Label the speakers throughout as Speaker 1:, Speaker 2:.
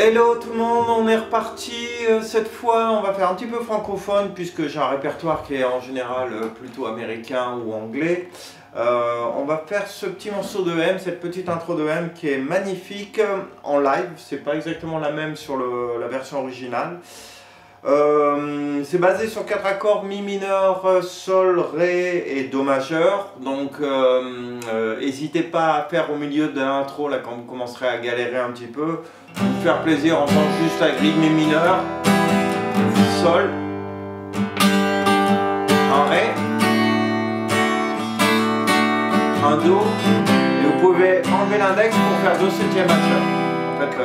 Speaker 1: Hello tout le monde, on est reparti. Cette fois on va faire un petit peu francophone puisque j'ai un répertoire qui est en général plutôt américain ou anglais. On va faire ce petit morceau de M, cette petite intro de M qui est magnifique en live. C'est pas exactement la même sur la version originale. C'est basé sur 4 accords: Mi mineur, Sol, Ré et Do majeur. Donc n'hésitez pas à faire au milieu de l'intro là quand vous commencerez à galérer un petit peu. Vous faire plaisir en faisant juste la grille Mi mineur, Sol, un Ré, un Do, et vous pouvez enlever l'index pour faire Do septième majeur. En fait,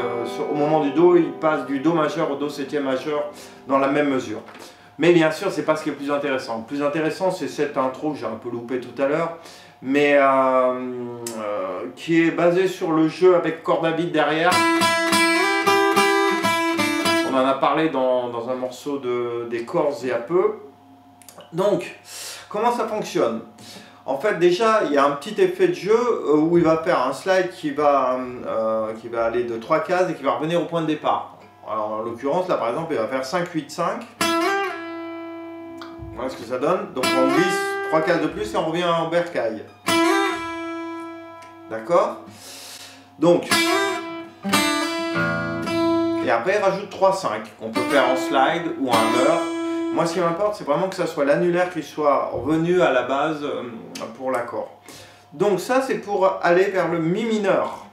Speaker 1: au moment du Do, il passe du Do majeur au Do septième majeur dans la même mesure. Mais bien sûr, c'est pas ce qui est le plus intéressant. Le plus intéressant, c'est cette intro que j'ai un peu loupé tout à l'heure, mais qui est basée sur le jeu avec corde à vide derrière. On en a parlé dans un morceau des Corrs il y a peu. Donc, comment ça fonctionne? En fait, déjà, il y a un petit effet de jeu où il va faire un slide qui va aller de 3 cases et qui va revenir au point de départ. Alors, en l'occurrence, là par exemple, il va faire 5, 8, 5. Voilà ce que ça donne. Donc, on glisse 3 cases de plus et on revient en bercail. D'accord? Donc, et après, il rajoute 3, 5 qu'on peut faire en slide ou en hammer. Moi, ce qui m'importe, c'est vraiment que ça soit l'annulaire qui soit revenu à la base pour l'accord. Donc ça, c'est pour aller vers le Mi mineur.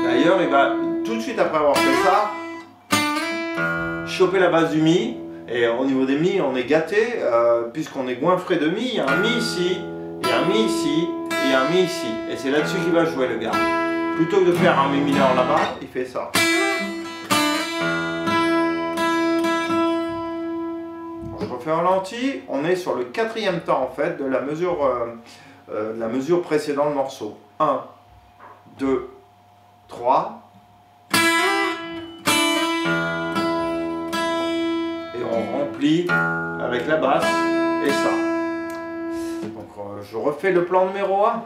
Speaker 1: D'ailleurs, il va tout de suite après avoir fait ça, choper la base du Mi. Et au niveau des Mi, on est gâté, puisqu'on est goinfré de Mi. Il y a un Mi ici, il y a un Mi ici, et il y a un Mi ici. Et c'est là-dessus qu'il va jouer, le gars. Plutôt que de faire un Mi mineur là-bas, il fait ça. Je refais un ralenti, on est sur le 4e temps en fait de la mesure précédente du morceau. 1, 2, 3. Et on remplit avec la basse et ça. Donc je refais le plan numéro 1,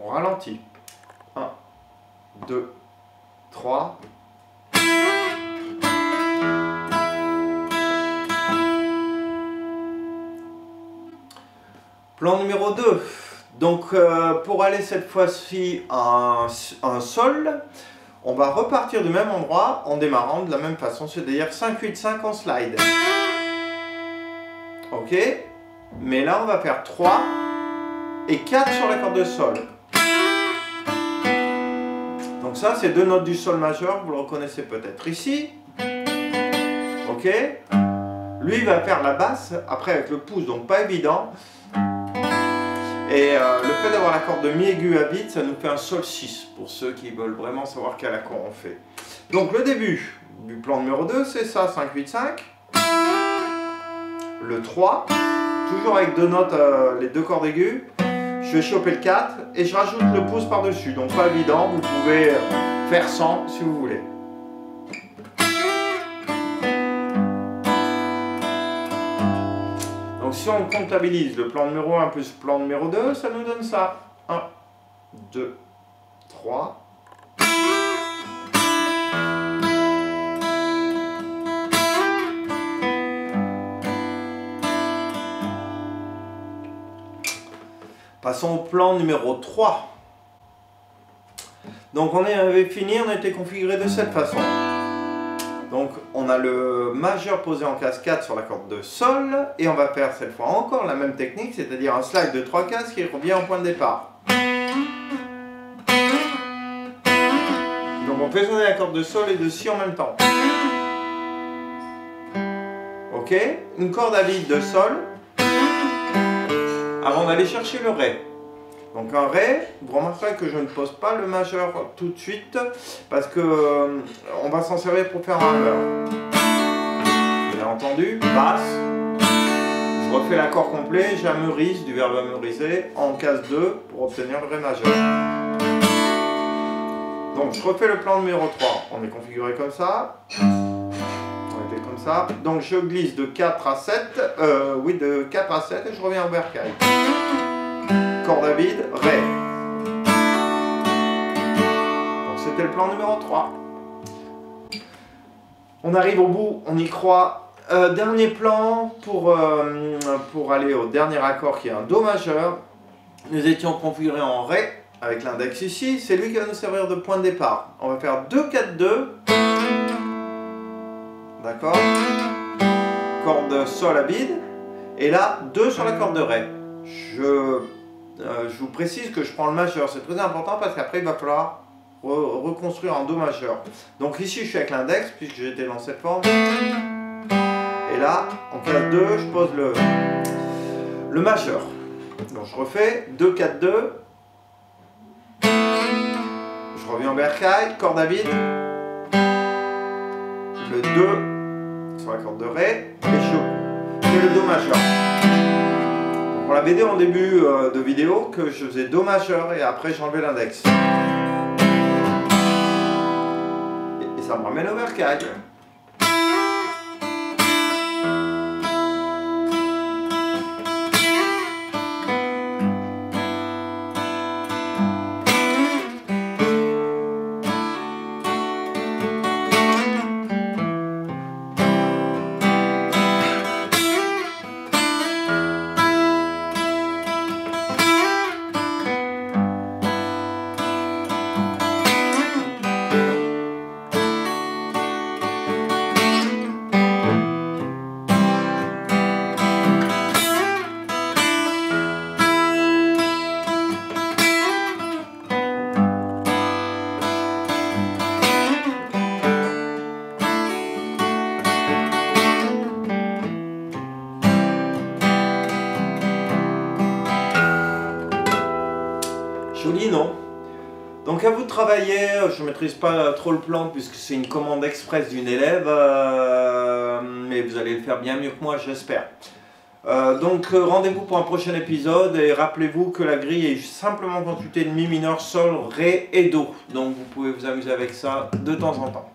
Speaker 1: on ralentit. 1, 2, 3. Plan numéro 2. Donc pour aller cette fois-ci un Sol, on va repartir du même endroit en démarrant de la même façon, c'est-à-dire 5, 8, 5 en slide. Ok? Mais là on va faire 3 et 4 sur la corde de Sol. Donc ça, c'est 2 notes du Sol majeur, vous le reconnaissez peut-être ici. Ok? Lui, il va faire la basse, après avec le pouce, donc pas évident. Et le fait d'avoir la corde de Mi aigu à vide, ça nous fait un Sol 6, pour ceux qui veulent vraiment savoir quel accord on fait. Donc le début du plan numéro 2, c'est ça, 5, 8, 5. Le 3, toujours avec 2 notes, les 2 cordes aiguës. Je vais choper le 4 et je rajoute le pouce par-dessus, donc pas évident, vous pouvez faire 100 si vous voulez. Donc si on comptabilise le plan numéro 1 plus plan numéro 2, ça nous donne ça. 1, 2, 3. Passons au plan numéro 3. Donc on avait fini, on a été configuré de cette façon. Donc on a le majeur posé en case 4 sur la corde de Sol, et on va faire cette fois encore la même technique, c'est-à-dire un slide de 3 cases qui revient au point de départ. Donc on fait sonner la corde de Sol et de Si en même temps. Ok, une corde à vide de Sol, avant d'aller chercher le Ré. Donc un Ré, vous remarquerez que je ne pose pas le majeur tout de suite parce que on va s'en servir pour faire un hammer. Bien entendu, basse. Je refais l'accord complet, j'hammerise du verbe hammeriser en case 2 pour obtenir le Ré majeur. Donc je refais le plan numéro 3. On est configuré comme ça. On était comme ça. Donc je glisse de 4 à 7. De 4 à 7 et je reviens au bercail. Corde à vide, Ré. Donc c'est c'était le plan numéro 3. On arrive au bout, on y croit. Dernier plan pour aller au dernier accord qui est un Do majeur. Nous étions configurés en Ré avec l'index ici. C'est lui qui va nous servir de point de départ. On va faire 2, 4, 2. D'accord? Corde Sol à bide. Et là, 2 sur la corde de Ré. Je vous précise que je prends le majeur. C'est très important parce qu'après il va falloir reconstruire en Do majeur. Donc ici je suis avec l'index puisque j'étais dans cette forme. Et là, en case 2, je pose le majeur. Donc je refais 2, 4, 2. Je reviens en bercail, corde à vide. Le 2 sur la corde de Ré. Et je fais le Do majeur. Donc on l'avait dit en début de vidéo que je faisais Do majeur et après j'enlevais l'index. Et ça me ramène au bercail. Joli, non? Donc à vous de travailler, je ne maîtrise pas trop le plan puisque c'est une commande express d'une élève, mais vous allez le faire bien mieux que moi, j'espère. Donc rendez-vous pour un prochain épisode et rappelez-vous que la grille est simplement constituée de Mi mineur, Sol, Ré et Do. Donc vous pouvez vous amuser avec ça de temps en temps.